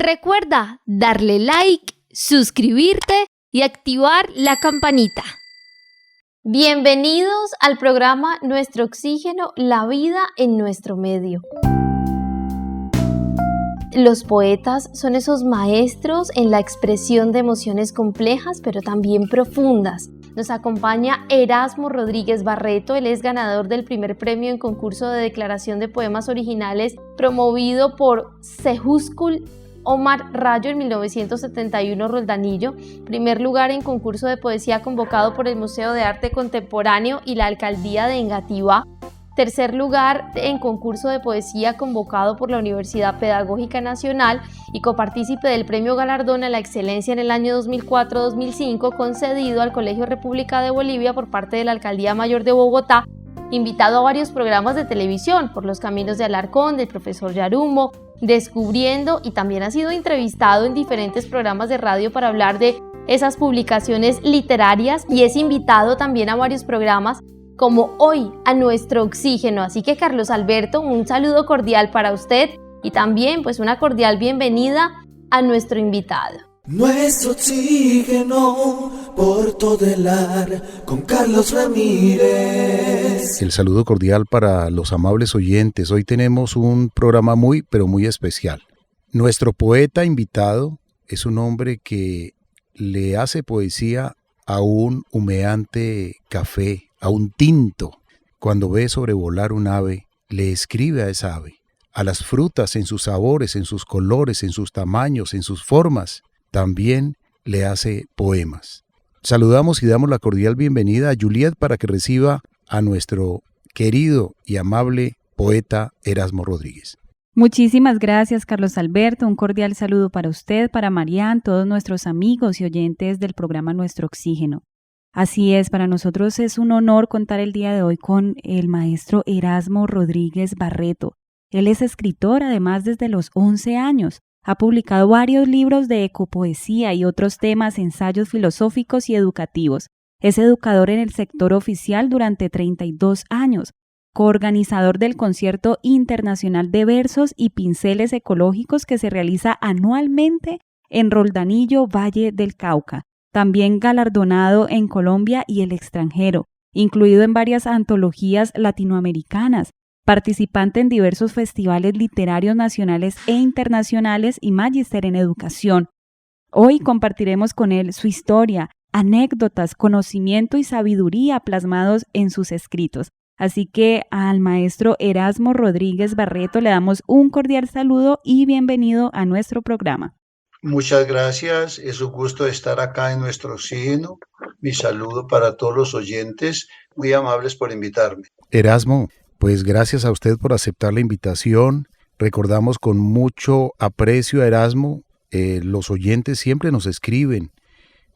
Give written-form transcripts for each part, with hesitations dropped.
Recuerda darle like, suscribirte y activar la campanita. Bienvenidos al programa Nuestro Oxígeno, la vida en nuestro medio. Los poetas son esos maestros en la expresión de emociones complejas, pero también profundas. Nos acompaña Erasmo Rodríguez Barreto. Él es ganador del primer premio en concurso de declaración de poemas originales promovido por Sejúscul Omar Rayo en 1971, Roldanillo. Primer lugar en concurso de poesía convocado por el Museo de Arte Contemporáneo y la Alcaldía de Engativá. Tercer lugar en concurso de poesía convocado por la Universidad Pedagógica Nacional y copartícipe del Premio Galardón a la Excelencia en el año 2004-2005 concedido al Colegio República de Bolivia por parte de la Alcaldía Mayor de Bogotá. Invitado a varios programas de televisión, por Los Caminos de Alarcón, del profesor Yarumo, Descubriendo, y también ha sido entrevistado en diferentes programas de radio para hablar de esas publicaciones literarias, y es invitado también a varios programas como hoy a Nuestro Oxígeno. Así que Carlos Alberto, un saludo cordial para usted y también pues una cordial bienvenida a nuestro invitado. Nuestro Oxígeno por todo el ar con Carlos Ramírez. El saludo cordial para los amables oyentes. Hoy tenemos un programa muy especial. Nuestro poeta invitado es un hombre que le hace poesía a un humeante café, a un tinto. Cuando ve sobrevolar un ave, le escribe a esa ave, a las frutas en sus sabores, en sus colores, en sus tamaños, en sus formas. También le hace poemas. Saludamos y damos la cordial bienvenida a Juliet para que reciba a nuestro querido y amable poeta Erasmo Rodríguez. Muchísimas gracias, Carlos Alberto. Un cordial saludo para usted, para Marián, todos nuestros amigos y oyentes del programa Nuestro Oxígeno. Así es, para nosotros es un honor contar el día de hoy con el maestro Erasmo Rodríguez Barreto. Él es escritor, además, desde los 11 años. Ha publicado varios libros de ecopoesía y otros temas, ensayos filosóficos y educativos. Es educador en el sector oficial durante 32 años. Coorganizador del Concierto Internacional de Versos y Pinceles Ecológicos que se realiza anualmente en Roldanillo, Valle del Cauca. También galardonado en Colombia y el extranjero, incluido en varias antologías latinoamericanas, participante en diversos festivales literarios nacionales e internacionales y magíster en educación. Hoy compartiremos con él su historia, anécdotas, conocimiento y sabiduría plasmados en sus escritos. Así que al maestro Erasmo Rodríguez Barreto le damos un cordial saludo y bienvenido a nuestro programa. Muchas gracias, es un gusto estar acá en Nuestro Oxígeno. Mi saludo para todos los oyentes, muy amables por invitarme. Erasmo, pues gracias a usted por aceptar la invitación. Recordamos con mucho aprecio a Erasmo. Los oyentes siempre nos escriben,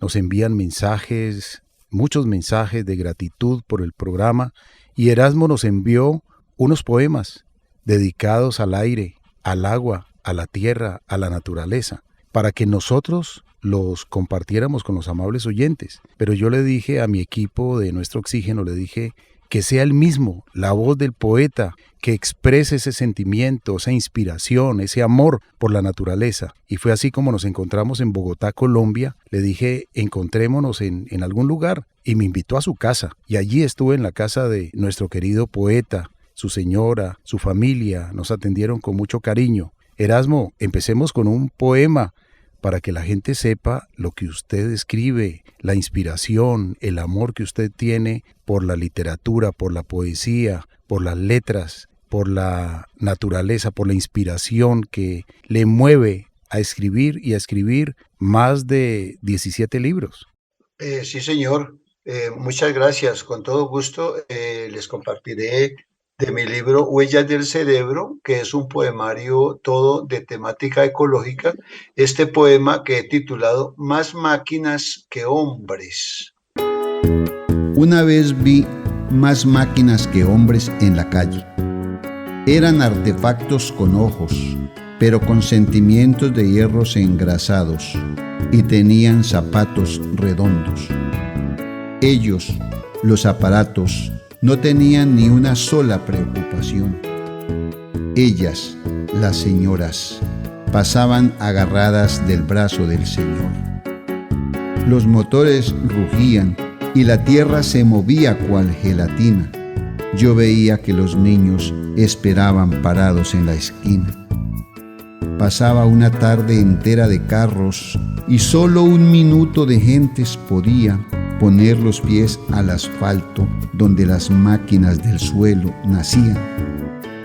nos envían mensajes, muchos mensajes de gratitud por el programa. Y Erasmo nos envió unos poemas dedicados al aire, al agua, a la tierra, a la naturaleza, para que nosotros los compartiéramos con los amables oyentes. Pero yo le dije a mi equipo de Nuestro Oxígeno, le dije que sea él mismo, la voz del poeta, que exprese ese sentimiento, esa inspiración, ese amor por la naturaleza. Y fue así como nos encontramos en Bogotá, Colombia. Le dije, encontrémonos en algún lugar, y me invitó a su casa. Y allí estuve en la casa de nuestro querido poeta, su señora, su familia, nos atendieron con mucho cariño. Erasmo, empecemos con un poema para que la gente sepa lo que usted escribe, la inspiración, el amor que usted tiene por la literatura, por la poesía, por las letras, por la naturaleza, por la inspiración que le mueve a escribir y a escribir más de 17 libros. Sí, señor. Muchas gracias. Con todo gusto les compartiré de mi libro Huellas del Cerebro, que es un poemario todo de temática ecológica. Este poema que he titulado Más máquinas que hombres. Una vez vi más máquinas que hombres en la calle. Eran artefactos con ojos, pero con sentimientos de hierros engrasados, y tenían zapatos redondos. Ellos, los aparatos, no tenían ni una sola preocupación. Ellas, las señoras, pasaban agarradas del brazo del Señor. Los motores rugían y la tierra se movía cual gelatina. Yo veía que los niños esperaban parados en la esquina. Pasaba una tarde entera de carros y solo un minuto de gentes podía poner los pies al asfalto donde las máquinas del suelo nacían.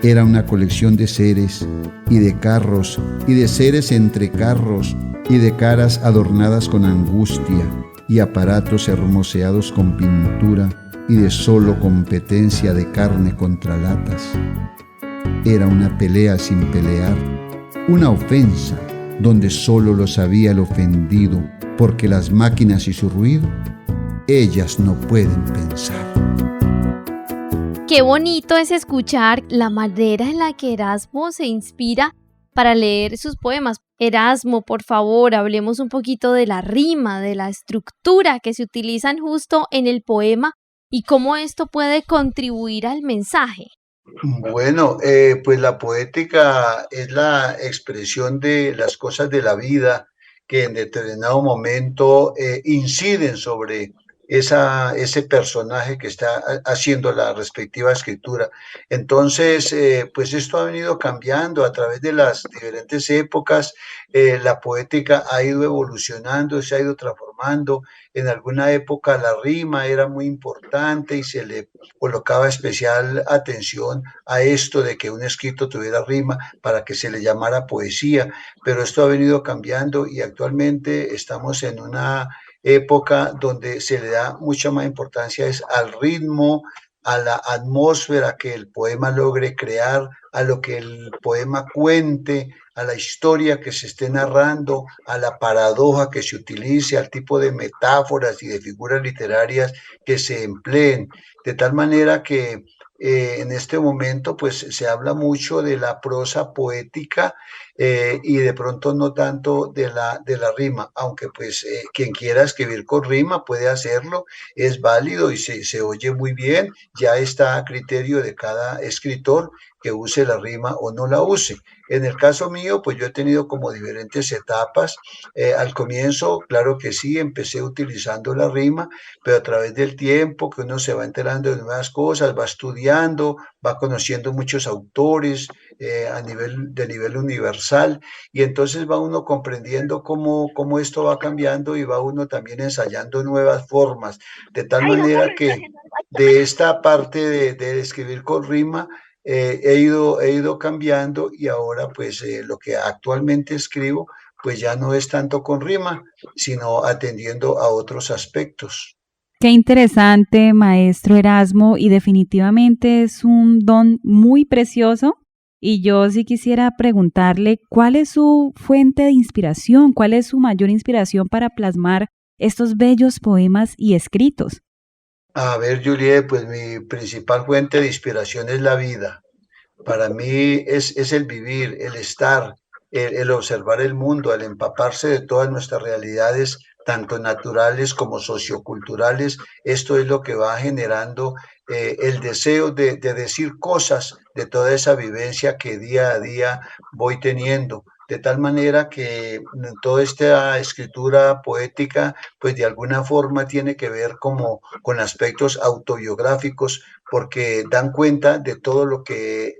Era una colección de seres y de carros y de seres entre carros y de caras adornadas con angustia y aparatos hermoseados con pintura y de solo competencia de carne contra latas. Era una pelea sin pelear, una ofensa donde solo lo sabía el ofendido, porque las máquinas y su ruido, ellas no pueden pensar. Qué bonito es escuchar la manera en la que Erasmo se inspira para leer sus poemas. Erasmo, por favor, hablemos un poquito de la rima, de la estructura que se utilizan justo en el poema y cómo esto puede contribuir al mensaje. Bueno, pues la poética es la expresión de las cosas de la vida que en determinado momento inciden sobre ese personaje que está haciendo la respectiva escritura. Entonces, pues esto ha venido cambiando a través de las diferentes épocas. La poética ha ido evolucionando, se ha ido transformando. En alguna época la rima era muy importante y se le colocaba especial atención a esto de que un escrito tuviera rima para que se le llamara poesía, pero esto ha venido cambiando y actualmente estamos en una época donde se le da mucha más importancia es al ritmo, a la atmósfera que el poema logre crear, a lo que el poema cuente, a la historia que se esté narrando, a la paradoja que se utilice, al tipo de metáforas y de figuras literarias que se empleen, de tal manera que en este momento pues se habla mucho de la prosa poética y de pronto no tanto de la rima, aunque pues quien quiera escribir con rima puede hacerlo, es válido y se oye muy bien, ya está a criterio de cada escritor que use la rima o no la use. En el caso mío, pues yo he tenido como diferentes etapas. Al comienzo, claro que sí, empecé utilizando la rima, pero a través del tiempo que uno se va enterando de nuevas cosas, va estudiando, va conociendo muchos autores de nivel universal y entonces va uno comprendiendo cómo esto va cambiando y va uno también ensayando nuevas formas, de tal manera que de esta parte de escribir con rima, he ido cambiando y ahora pues lo que actualmente escribo pues ya no es tanto con rima, sino atendiendo a otros aspectos. Qué interesante, maestro Erasmo, y definitivamente es un don muy precioso. Y yo sí quisiera preguntarle, ¿cuál es su fuente de inspiración? ¿Cuál es su mayor inspiración para plasmar estos bellos poemas y escritos? A ver, Juliet, pues mi principal fuente de inspiración es la vida. Para mí es el vivir, el estar, el observar el mundo, el empaparse de todas nuestras realidades, tanto naturales como socioculturales. Esto es lo que va generando el deseo de decir cosas de toda esa vivencia que día a día voy teniendo. De tal manera que toda esta escritura poética, pues de alguna forma tiene que ver como con aspectos autobiográficos, porque dan cuenta de todo lo que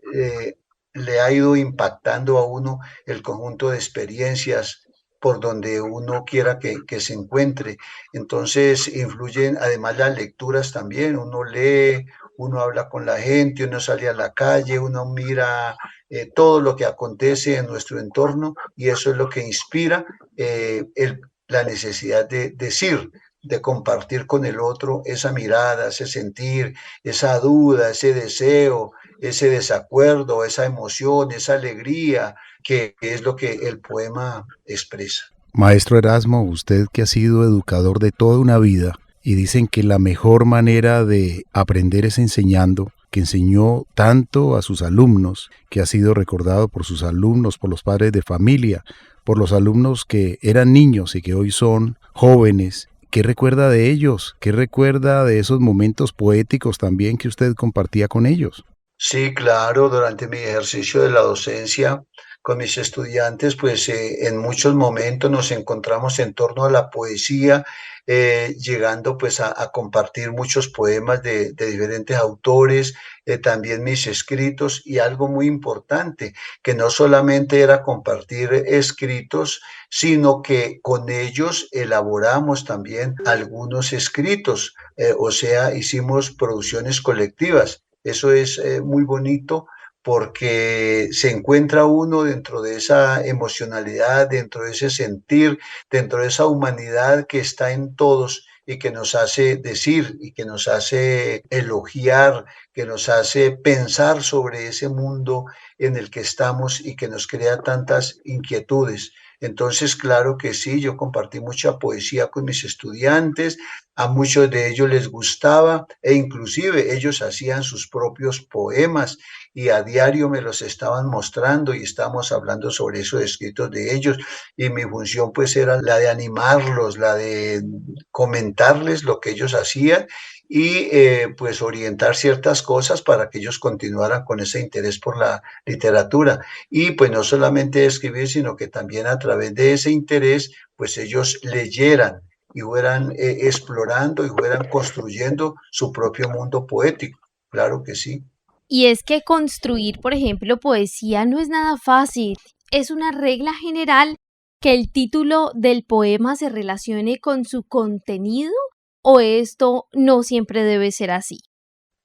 le ha ido impactando a uno el conjunto de experiencias por donde uno quiera que se encuentre. Entonces influyen además las lecturas también, uno lee, uno habla con la gente, uno sale a la calle, uno mira todo lo que acontece en nuestro entorno y eso es lo que inspira la necesidad de decir, de compartir con el otro esa mirada, ese sentir, esa duda, ese deseo, ese desacuerdo, esa emoción, esa alegría, que es lo que el poema expresa. Maestro Erasmo, usted que ha sido educador de toda una vida y dicen que la mejor manera de aprender es enseñando, que enseñó tanto a sus alumnos, que ha sido recordado por sus alumnos, por los padres de familia, por los alumnos que eran niños y que hoy son jóvenes. ¿Qué recuerda de ellos? ¿Qué recuerda de esos momentos poéticos también que usted compartía con ellos? Sí, claro, durante mi ejercicio de la docencia, con mis estudiantes, pues en muchos momentos nos encontramos en torno a la poesía, llegando pues a compartir muchos poemas de diferentes autores, también mis escritos y algo muy importante, que no solamente era compartir escritos, sino que con ellos elaboramos también algunos escritos, o sea, hicimos producciones colectivas. Eso es muy bonito porque se encuentra uno dentro de esa emocionalidad, dentro de ese sentir, dentro de esa humanidad que está en todos y que nos hace decir y que nos hace elogiar, que nos hace pensar sobre ese mundo en el que estamos y que nos crea tantas inquietudes. Entonces, claro que sí, yo compartí mucha poesía con mis estudiantes, a muchos de ellos les gustaba e inclusive ellos hacían sus propios poemas y a diario me los estaban mostrando y estábamos hablando sobre esos escritos de ellos y mi función pues era la de animarlos, la de comentarles lo que ellos hacían y pues orientar ciertas cosas para que ellos continuaran con ese interés por la literatura. Y pues no solamente escribir, sino que también a través de ese interés, pues ellos leyeran y fueran explorando y fueran construyendo su propio mundo poético. Claro que sí. Y es que construir, por ejemplo, poesía no es nada fácil. Es una regla general que el título del poema se relacione con su contenido, ¿o esto no siempre debe ser así?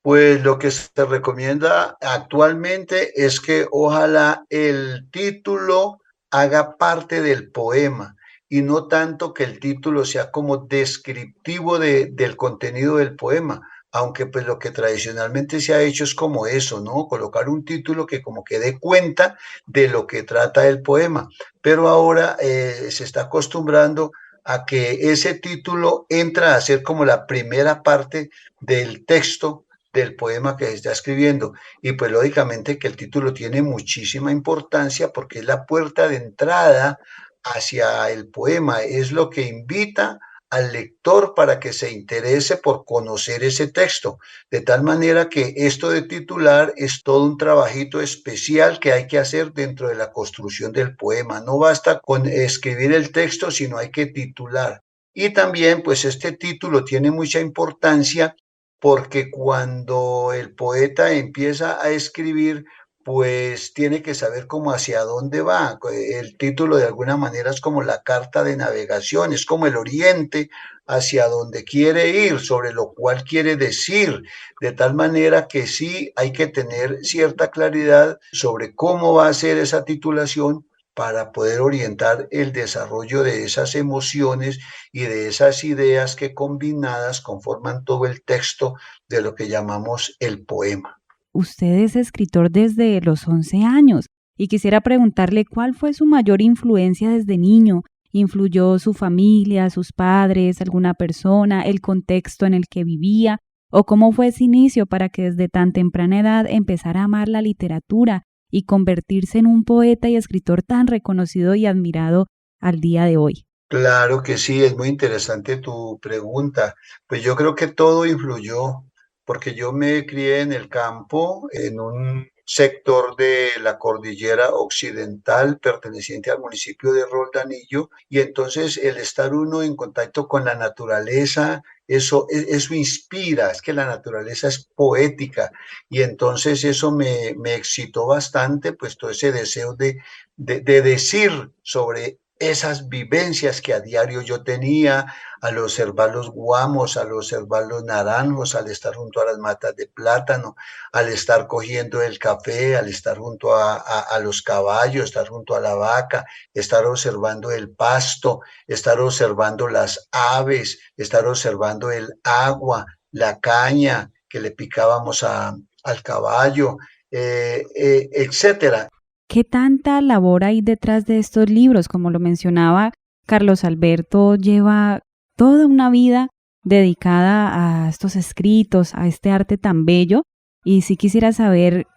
Pues lo que se recomienda actualmente es que ojalá el título haga parte del poema y no tanto que el título sea como descriptivo del contenido del poema, aunque pues lo que tradicionalmente se ha hecho es como eso, ¿no? Colocar un título que como que dé cuenta de lo que trata el poema, pero ahora se está acostumbrando a que ese título entra a ser como la primera parte del texto del poema que se está escribiendo. Y pues lógicamente que el título tiene muchísima importancia porque es la puerta de entrada hacia el poema, es lo que invita al lector para que se interese por conocer ese texto, de tal manera que esto de titular es todo un trabajito especial que hay que hacer dentro de la construcción del poema. No basta con escribir el texto, sino hay que titular. Y también, pues este título tiene mucha importancia porque cuando el poeta empieza a escribir, pues tiene que saber cómo hacia dónde va. El título de alguna manera es como la carta de navegación, es como el oriente hacia donde quiere ir, sobre lo cual quiere decir, de tal manera que sí hay que tener cierta claridad sobre cómo va a ser esa titulación para poder orientar el desarrollo de esas emociones y de esas ideas que combinadas conforman todo el texto de lo que llamamos el poema. Usted es escritor desde los 11 años y quisiera preguntarle cuál fue su mayor influencia desde niño. ¿Influyó su familia, sus padres, alguna persona, el contexto en el que vivía? ¿O cómo fue ese inicio para que desde tan temprana edad empezara a amar la literatura y convertirse en un poeta y escritor tan reconocido y admirado al día de hoy? Claro que sí, es muy interesante tu pregunta. Pues yo creo que todo influyó, porque yo me crié en el campo, en un sector de la cordillera occidental perteneciente al municipio de Roldanillo, y entonces el estar uno en contacto con la naturaleza, eso inspira, es que la naturaleza es poética, y entonces eso me excitó bastante, pues todo ese deseo de decir sobre esas vivencias que a diario yo tenía al observar los guamos, al observar los naranjos, al estar junto a las matas de plátano, al estar cogiendo el café, al estar junto a los caballos, estar junto a la vaca, estar observando el pasto, estar observando las aves, estar observando el agua, la caña que le picábamos al caballo, etcétera. ¿Qué tanta labor hay detrás de estos libros? Como lo mencionaba, Carlos Alberto lleva toda una vida dedicada a estos escritos, a este arte tan bello, y sí quisiera saber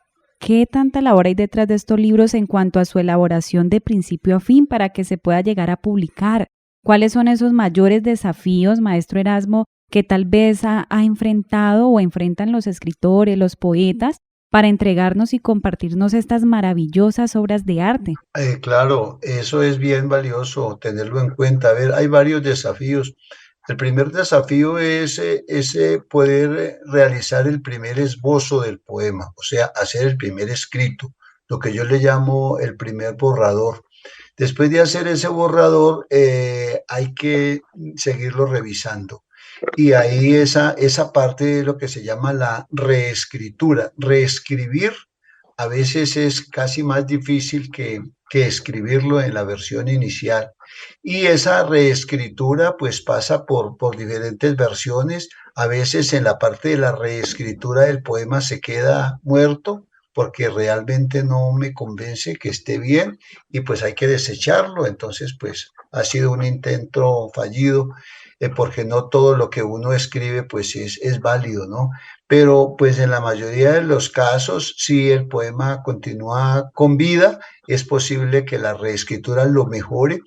qué tanta labor hay detrás de estos libros en cuanto a su elaboración de principio a fin para que se pueda llegar a publicar. ¿Cuáles son esos mayores desafíos, maestro Erasmo, que tal vez ha enfrentado o enfrentan los escritores, los poetas, para entregarnos y compartirnos estas maravillosas obras de arte. Claro, eso es bien valioso tenerlo en cuenta. A ver, hay varios desafíos. El primer desafío es ese poder realizar el primer esbozo del poema, o sea, hacer el primer escrito, lo que yo le llamo el primer borrador. Después de hacer ese borrador, hay que seguirlo revisando. Y ahí esa parte de lo que se llama la reescritura. Reescribir a veces es casi más difícil que escribirlo en la versión inicial. Y esa reescritura pues pasa por diferentes versiones. A veces en la parte de la reescritura del poema se queda muerto porque realmente no me convence que esté bien y pues hay que desecharlo. Entonces pues ha sido un intento fallido porque no todo lo que uno escribe pues es válido, ¿no? Pero pues en la mayoría de los casos, si el poema continúa con vida, es posible que la reescritura lo mejore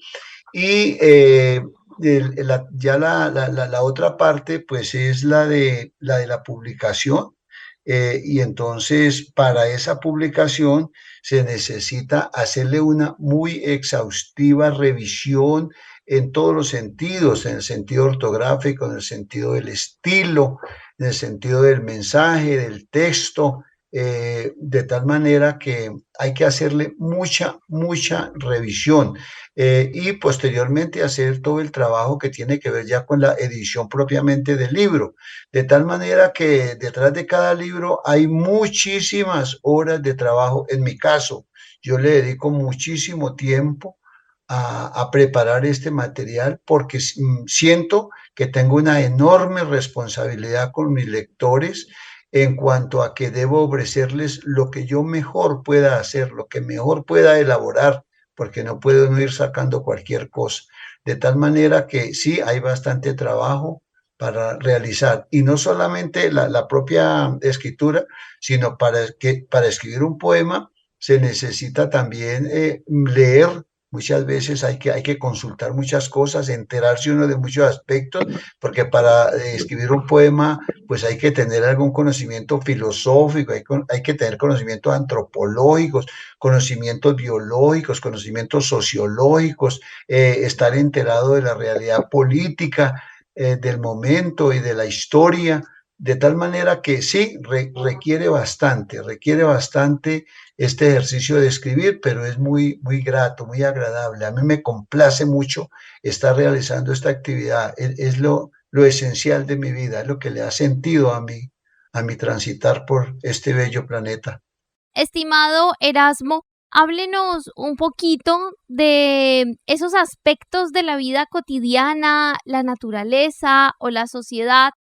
y ya la otra parte pues es la de la publicación. Y entonces para esa publicación se necesita hacerle una muy exhaustiva revisión en todos los sentidos, en el sentido ortográfico, en el sentido del estilo, en el sentido del mensaje, del texto, de tal manera que hay que hacerle mucha revisión y posteriormente hacer todo el trabajo que tiene que ver ya con la edición propiamente del libro, de tal manera que detrás de cada libro hay muchísimas horas de trabajo. En mi caso, yo le dedico muchísimo tiempo a preparar este material porque siento que tengo una enorme responsabilidad con mis lectores en cuanto a que debo ofrecerles lo que yo mejor pueda hacer, lo que mejor pueda elaborar, porque no puedo no ir sacando cualquier cosa. De tal manera que sí, hay bastante trabajo para realizar, y no solamente la propia escritura, sino para escribir un poema se necesita también leer. Muchas veces hay que consultar muchas cosas, enterarse uno de muchos aspectos, porque para escribir un poema, pues hay que tener algún conocimiento filosófico, hay que tener conocimientos antropológicos, conocimientos biológicos, conocimientos sociológicos, estar enterado de la realidad política del momento y de la historia, de tal manera que sí, requiere bastante este ejercicio de escribir, pero es muy grato, muy agradable. A mí me complace mucho estar realizando esta actividad. Es lo esencial de mi vida, es lo que le ha sentido a mi transitar por este bello planeta. Estimado Erasmo, háblenos un poquito de esos aspectos de la vida cotidiana, la naturaleza o la sociedad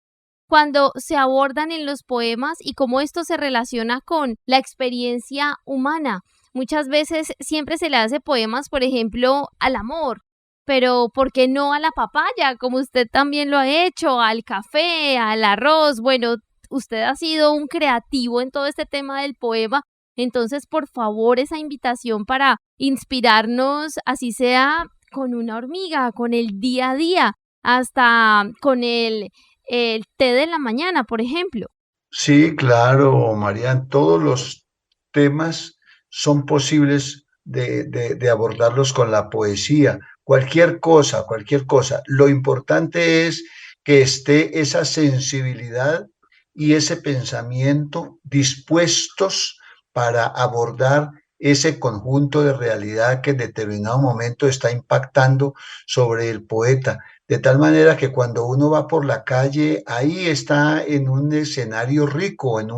cuando se abordan en los poemas y cómo esto se relaciona con la experiencia humana. Muchas veces siempre se le hace poemas, por ejemplo, al amor, pero ¿por qué no a la papaya? Como usted también lo ha hecho, al café, al arroz. Bueno, usted ha sido un creativo en todo este tema del poema. Entonces, por favor, esa invitación para inspirarnos, así sea con una hormiga, con el día a día, hasta con el té de la mañana, por ejemplo. Sí, claro, Marian, todos los temas son posibles de abordarlos con la poesía. Cualquier cosa. Lo importante es que esté esa sensibilidad y ese pensamiento dispuestos para abordar ese conjunto de realidad que en determinado momento está impactando sobre el poeta. De tal manera que cuando uno va por la calle, ahí está en un escenario rico, en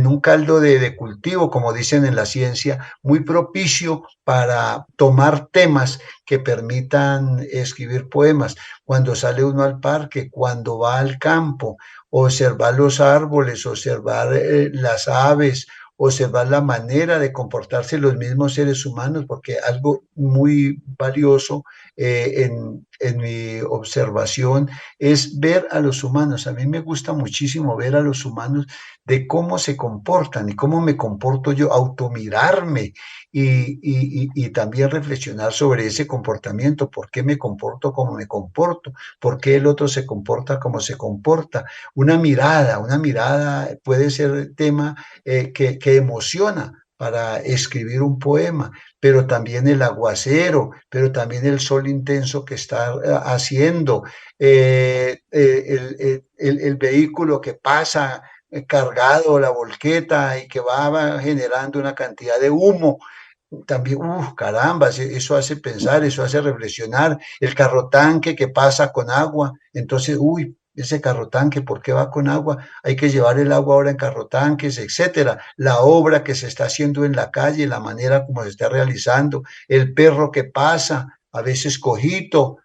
un caldo de cultivo, como dicen en la ciencia, muy propicio para tomar temas que permitan escribir poemas. Cuando sale uno al parque, cuando va al campo, observar los árboles, observar las aves, observar la manera de comportarse los mismos seres humanos, porque algo muy valioso en mi observación es ver a los humanos. A mí me gusta muchísimo ver a los humanos de cómo se comportan y cómo me comporto yo, automirarme y también reflexionar sobre ese comportamiento. ¿Por qué me comporto como me comporto? ¿Por qué el otro se comporta como se comporta? Una mirada puede ser tema que emociona para escribir un poema, pero también el aguacero, pero también el sol intenso que está haciendo, el vehículo que pasa cargado, la volqueta y que va generando una cantidad de humo. También, caramba, eso hace pensar, eso hace reflexionar. El carro tanque que pasa con agua, entonces, ese carro tanque, ¿por qué va con agua? Hay que llevar el agua ahora en carro tanques, etcétera. La obra que se está haciendo en la calle, la manera como se está realizando, el perro que pasa, a veces cojito,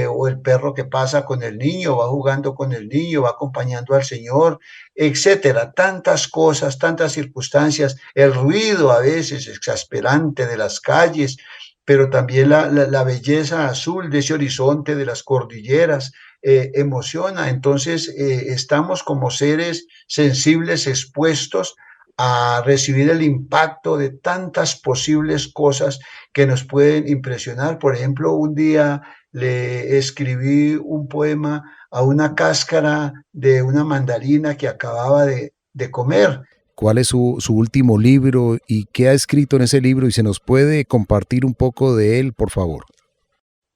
o el perro que pasa con el niño, va jugando con el niño, va acompañando al Señor, etcétera. Tantas cosas, tantas circunstancias, el ruido a veces exasperante de las calles, pero también la belleza azul de ese horizonte de las cordilleras emociona. Entonces, estamos como seres sensibles expuestos a recibir el impacto de tantas posibles cosas que nos pueden impresionar. Por ejemplo, un día le escribí un poema a una cáscara de una mandarina que acababa de comer. ¿Cuál es su último libro y qué ha escrito en ese libro? Y se nos puede compartir un poco de él, por favor.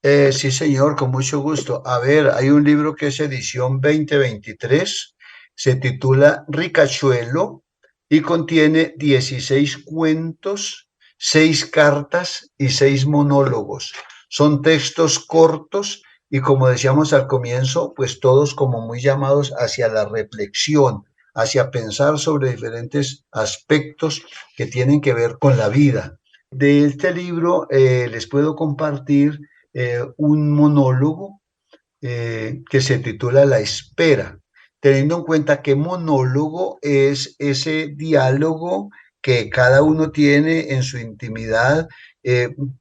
Sí, señor, con mucho gusto. A ver, hay un libro que es edición 2023, se titula Ricachuelo y contiene 16 cuentos, 6 cartas y 6 monólogos. Son textos cortos y, como decíamos al comienzo, pues todos como muy llamados hacia la reflexión, hacia pensar sobre diferentes aspectos que tienen que ver con la vida. De este libro les puedo compartir un monólogo que se titula La espera, teniendo en cuenta que monólogo es ese diálogo que cada uno tiene en su intimidad,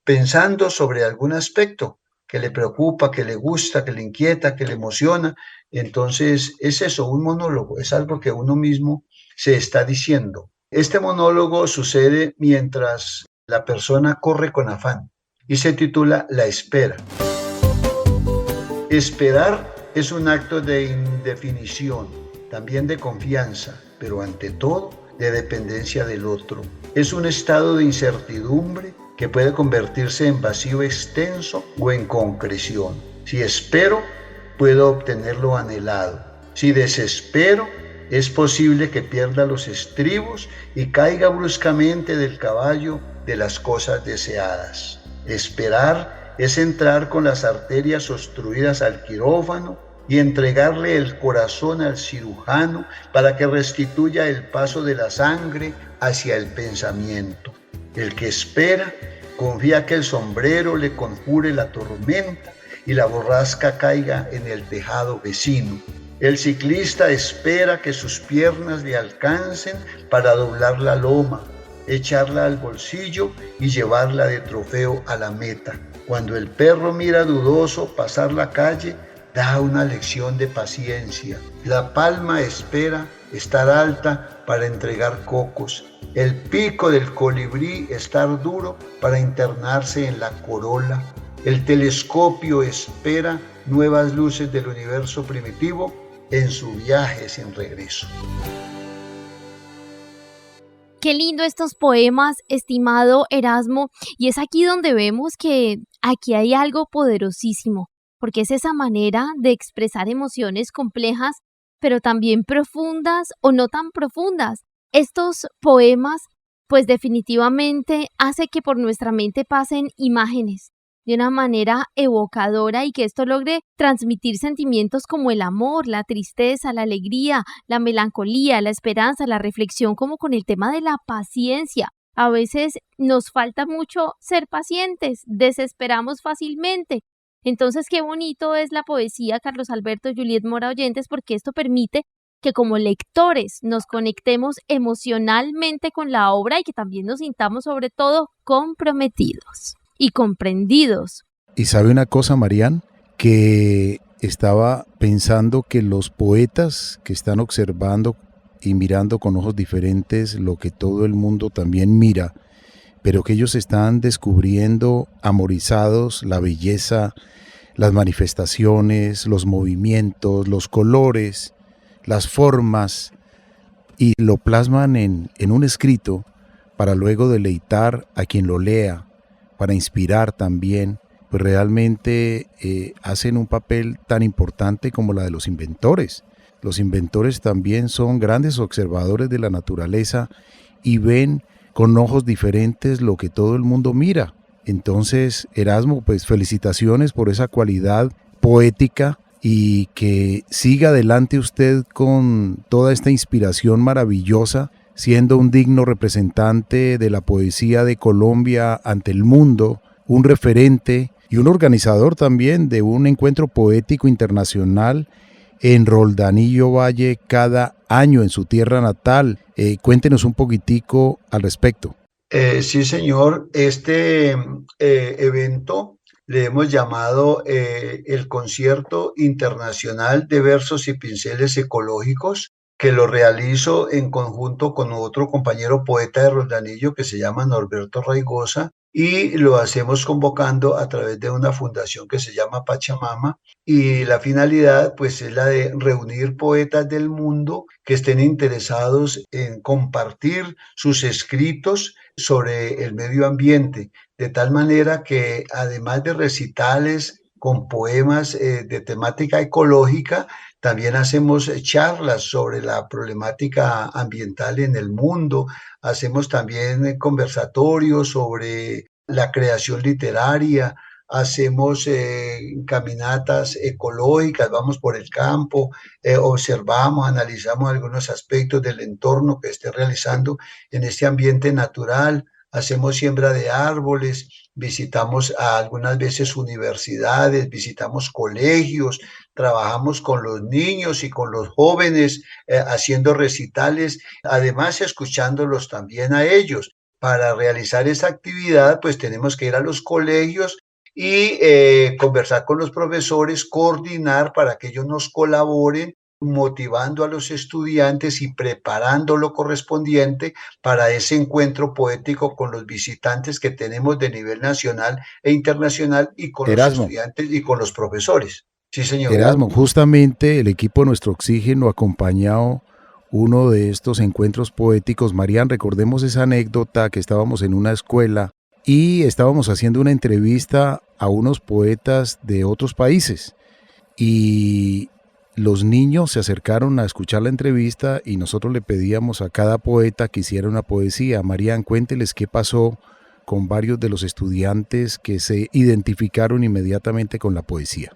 pensando sobre algún aspecto que le preocupa, que le gusta, que le inquieta, que le emociona. Entonces es eso, un monólogo, es algo que uno mismo se está diciendo. Este monólogo sucede mientras la persona corre con afán y se titula La espera. Esperar es un acto de indefinición, también de confianza, pero ante todo de dependencia del otro. Es un estado de incertidumbre que puede convertirse en vacío extenso o en concreción. Si espero, puedo obtener lo anhelado. Si desespero, es posible que pierda los estribos y caiga bruscamente del caballo de las cosas deseadas. Esperar es entrar con las arterias obstruidas al quirófano y entregarle el corazón al cirujano para que restituya el paso de la sangre hacia el pensamiento. El que espera confía que el sombrero le conjure la tormenta y la borrasca caiga en el tejado vecino. El ciclista espera que sus piernas le alcancen para doblar la loma, echarla al bolsillo y llevarla de trofeo a la meta. Cuando el perro mira dudoso pasar la calle, da una lección de paciencia. La palma espera estar alta para entregar cocos. El pico del colibrí estar duro para internarse en la corola. El telescopio espera nuevas luces del universo primitivo en su viaje sin regreso. Qué lindo estos poemas, estimado Erasmo, y es aquí donde vemos que aquí hay algo poderosísimo, porque es esa manera de expresar emociones complejas, pero también profundas o no tan profundas. Estos poemas, pues definitivamente hace que por nuestra mente pasen imágenes de una manera evocadora y que esto logre transmitir sentimientos como el amor, la tristeza, la alegría, la melancolía, la esperanza, la reflexión, como con el tema de la paciencia. A veces nos falta mucho ser pacientes, desesperamos fácilmente. Entonces, qué bonito es la poesía, Carlos Alberto, Juliet Mora, oyentes, porque esto permite que como lectores nos conectemos emocionalmente con la obra y que también nos sintamos sobre todo comprometidos y comprendidos. Y sabe una cosa, Marian, que estaba pensando que los poetas que están observando y mirando con ojos diferentes lo que todo el mundo también mira, pero que ellos están descubriendo amorizados la belleza, las manifestaciones, los movimientos, los colores, las formas, y lo plasman en un escrito para luego deleitar a quien lo lea, para inspirar también, pues realmente hacen un papel tan importante como la de los inventores. Los inventores también son grandes observadores de la naturaleza y ven con ojos diferentes lo que todo el mundo mira. Entonces, Erasmo, pues felicitaciones por esa cualidad poética y que siga adelante usted con toda esta inspiración maravillosa, siendo un digno representante de la poesía de Colombia ante el mundo, un referente y un organizador también de un encuentro poético internacional en Roldanillo Valle cada año en su tierra natal. Cuéntenos un poquitico al respecto. Sí, señor. Este evento le hemos llamado el Concierto Internacional de Versos y Pinceles Ecológicos, que lo realizo en conjunto con otro compañero poeta de Roldanillo que se llama Norberto Raigosa, y lo hacemos convocando a través de una fundación que se llama Pachamama, y la finalidad pues es la de reunir poetas del mundo que estén interesados en compartir sus escritos sobre el medio ambiente, de tal manera que además de recitales con poemas de temática ecológica, también hacemos charlas sobre la problemática ambiental en el mundo, hacemos también conversatorios sobre la creación literaria, hacemos caminatas ecológicas, vamos por el campo, observamos, analizamos algunos aspectos del entorno que esté realizando en este ambiente natural, hacemos siembra de árboles, visitamos algunas veces universidades, visitamos colegios, trabajamos con los niños y con los jóvenes haciendo recitales, además escuchándolos también a ellos. Para realizar esa actividad, pues tenemos que ir a los colegios y conversar con los profesores, coordinar para que ellos nos colaboren, motivando a los estudiantes y preparando lo correspondiente para ese encuentro poético con los visitantes que tenemos de nivel nacional e internacional, y con los Erasmo, estudiantes y con los profesores. Sí, señor. Erasmo, justamente el equipo de Nuestro Oxígeno ha acompañado uno de estos encuentros poéticos. Marían, recordemos esa anécdota que estábamos en una escuela y estábamos haciendo una entrevista a unos poetas de otros países y los niños se acercaron a escuchar la entrevista y nosotros le pedíamos a cada poeta que hiciera una poesía. Marían, cuénteles qué pasó con varios de los estudiantes que se identificaron inmediatamente con la poesía.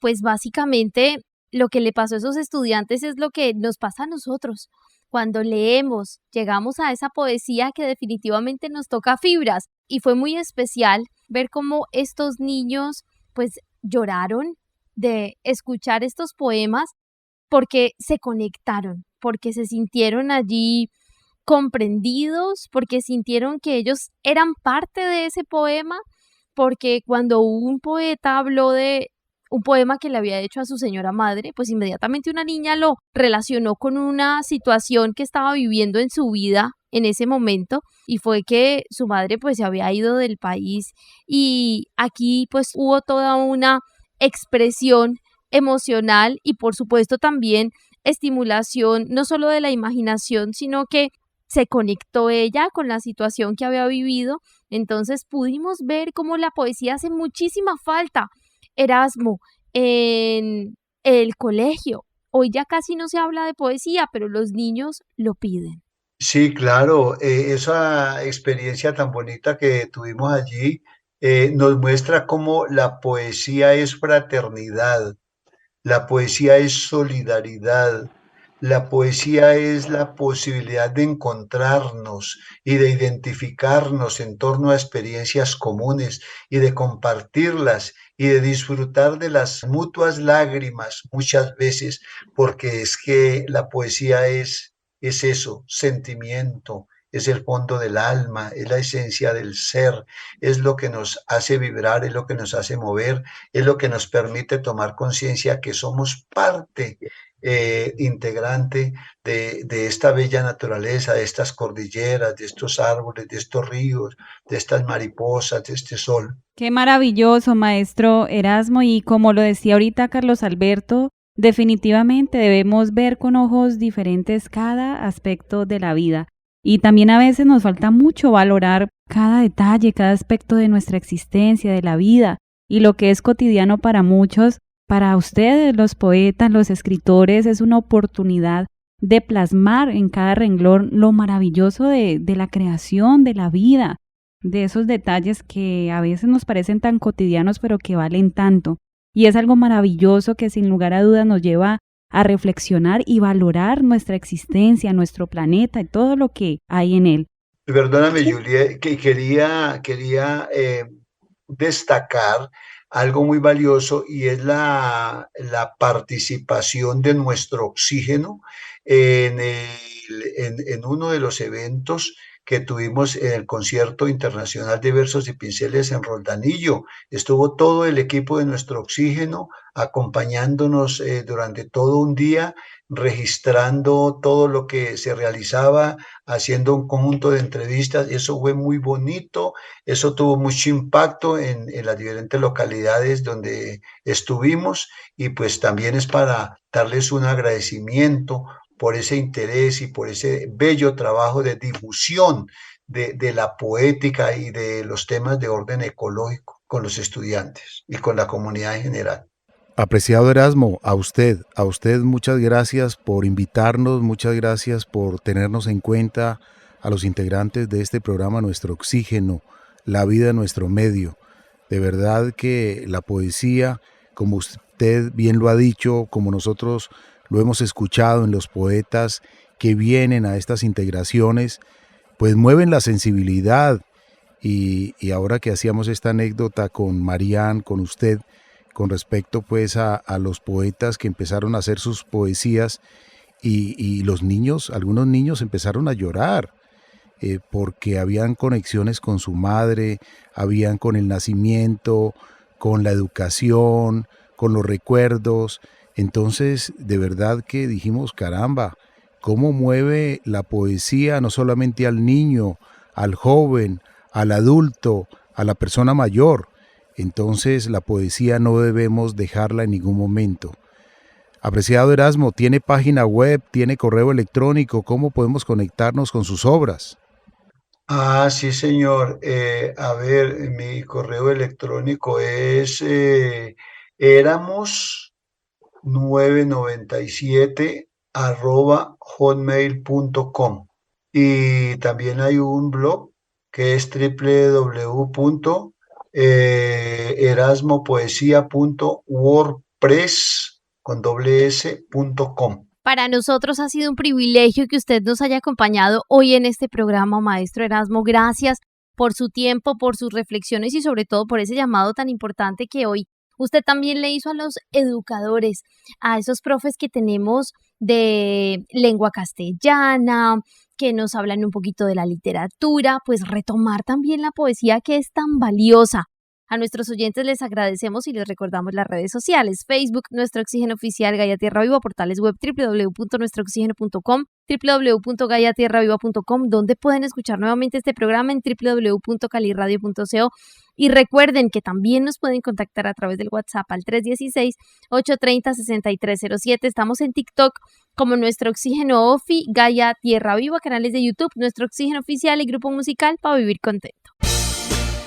Pues básicamente lo que le pasó a esos estudiantes es lo que nos pasa a nosotros. Cuando leemos, llegamos a esa poesía que definitivamente nos toca fibras, y fue muy especial ver cómo estos niños pues lloraron de escuchar estos poemas porque se conectaron, porque se sintieron allí comprendidos, porque sintieron que ellos eran parte de ese poema, porque cuando un poeta habló de un poema que le había hecho a su señora madre, pues inmediatamente una niña lo relacionó con una situación que estaba viviendo en su vida en ese momento, y fue que su madre pues se había ido del país, y aquí pues hubo toda una expresión emocional y por supuesto también estimulación no solo de la imaginación, sino que se conectó ella con la situación que había vivido. Entonces pudimos ver cómo la poesía hace muchísima falta, Erasmo, en el colegio. Hoy ya casi no se habla de poesía, pero los niños lo piden. Sí, claro, esa experiencia tan bonita que tuvimos allí nos muestra cómo la poesía es fraternidad, la poesía es solidaridad, la poesía es la posibilidad de encontrarnos y de identificarnos en torno a experiencias comunes y de compartirlas y de disfrutar de las mutuas lágrimas muchas veces, porque es que la poesía es eso, sentimiento, es el fondo del alma, es la esencia del ser, es lo que nos hace vibrar, es lo que nos hace mover, es lo que nos permite tomar conciencia que somos parte integrante de esta bella naturaleza, de estas cordilleras, de estos árboles, de estos ríos, de estas mariposas, de este sol. Qué maravilloso, maestro Erasmo, y como lo decía ahorita Carlos Alberto, definitivamente debemos ver con ojos diferentes cada aspecto de la vida. Y también a veces nos falta mucho valorar cada detalle, cada aspecto de nuestra existencia, de la vida, y lo que es cotidiano para muchos, para ustedes, los poetas, los escritores, es una oportunidad de plasmar en cada renglón lo maravilloso de la creación, de la vida, de esos detalles que a veces nos parecen tan cotidianos, pero que valen tanto. Y es algo maravilloso que sin lugar a dudas nos lleva a reflexionar y valorar nuestra existencia, nuestro planeta y todo lo que hay en él. Perdóname, Julia, que quería destacar algo muy valioso, y es la participación de nuestro oxígeno en uno de los eventos que tuvimos en el Concierto Internacional de Versos y Pinceles en Roldanillo. Estuvo todo el equipo de Nuestro Oxígeno acompañándonos durante todo un día, registrando todo lo que se realizaba, haciendo un conjunto de entrevistas. Eso fue muy bonito, eso tuvo mucho impacto en las diferentes localidades donde estuvimos, y pues también es para darles un agradecimiento por ese interés y por ese bello trabajo de difusión de la poética y de los temas de orden ecológico con los estudiantes y con la comunidad en general. Apreciado Erasmo, a usted muchas gracias por invitarnos, muchas gracias por tenernos en cuenta a los integrantes de este programa Nuestro Oxígeno, la vida en nuestro medio. De verdad que la poesía, como usted bien lo ha dicho, como nosotros lo hemos escuchado en los poetas que vienen a estas integraciones, pues mueven la sensibilidad. Y ahora que hacíamos esta anécdota con Marian, con usted, con respecto pues a los poetas que empezaron a hacer sus poesías, y los niños, algunos niños empezaron a llorar porque habían conexiones con su madre, habían con el nacimiento, con la educación, con los recuerdos. Entonces, de verdad que dijimos, caramba, cómo mueve la poesía no solamente al niño, al joven, al adulto, a la persona mayor. Entonces, la poesía no debemos dejarla en ningún momento. Apreciado Erasmo, ¿tiene página web, tiene correo electrónico? ¿Cómo podemos conectarnos con sus obras? Ah, sí, señor. A ver, mi correo electrónico es éramos997@hotmail.com, y también hay un blog que es www.erasmopoesia.wordpress.com. Para nosotros ha sido un privilegio que usted nos haya acompañado hoy en este programa, maestro Erasmo. Gracias por su tiempo, por sus reflexiones y sobre todo por ese llamado tan importante que hoy usted también le hizo a los educadores, a esos profes que tenemos de lengua castellana, que nos hablan un poquito de la literatura, pues retomar también la poesía que es tan valiosa. A nuestros oyentes les agradecemos y les recordamos las redes sociales: Facebook, Nuestro Oxígeno Oficial, Gaia Tierra Viva, portales web www.nuestrooxigeno.com, www.gaiatierraviva.com, donde pueden escuchar nuevamente este programa en www.caliradio.co. Y recuerden que también nos pueden contactar a través del WhatsApp al 316-830-6307. Estamos en TikTok como Nuestro Oxígeno Ofi, Gaia Tierra Viva, canales de YouTube, Nuestro Oxígeno Oficial y grupo musical Para Vivir Contento.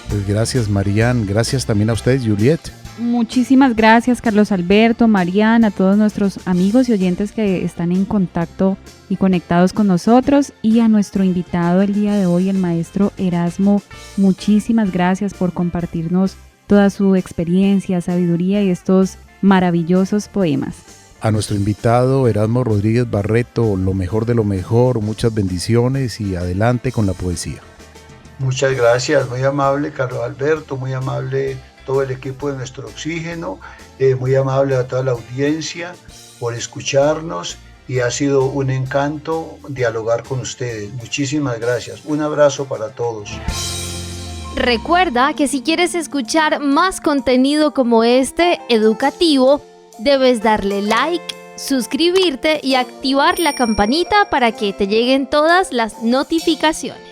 Pues gracias, Marian, gracias también a usted, Juliet. Muchísimas gracias, Carlos Alberto, Marian, a todos nuestros amigos y oyentes que están en contacto y conectados con nosotros, y a nuestro invitado el día de hoy, el maestro Erasmo. Muchísimas gracias por compartirnos toda su experiencia, sabiduría y estos maravillosos poemas. A nuestro invitado Erasmo Rodríguez Barreto, lo mejor de lo mejor, muchas bendiciones y adelante con la poesía. Muchas gracias, muy amable Carlos Alberto, muy amable todo el equipo de Nuestro Oxígeno, muy amable a toda la audiencia por escucharnos, y ha sido un encanto dialogar con ustedes. Muchísimas gracias. Un abrazo para todos. Recuerda que si quieres escuchar más contenido como este, educativo, debes darle like, suscribirte y activar la campanita para que te lleguen todas las notificaciones.